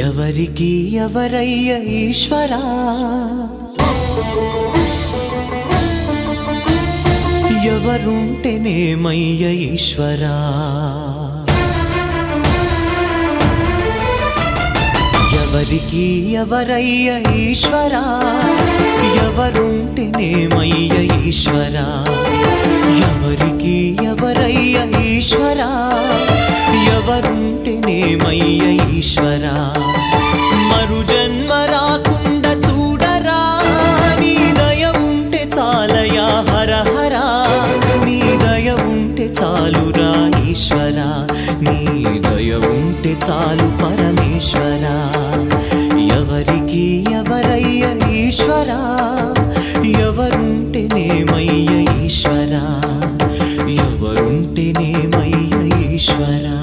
ఎవరికి ఎవరయ్య ఈశ్వరా, ఎవరుంటేనేమయ్య ఈశ్వరా, ఎవరికి ఎవరయ్య ఈశ్వరా, ఎవరుంటేనేమయ్య ఈశ్వరా, ఎవరికి ఎవరయ్య ఈశ్వరా, ఎవరుంటేనేమయ్య ఈశ్వరా. మరు జన్మ రాకుండా చూడరా, నీ దయ ఉంటే చాలయా హర హర, నీ దయ ఉంటే చాలురా ఈశ్వరా, నీ దయ ఉంటే చాలు పరమేశ్వరా. ఎవరికి ఎవరయ్య ఈశ్వరా, ఎవరుంటేనేమయ్య ఈశ్వరా, ఎవరుంటేనేమయ్య ఈశ్వరా.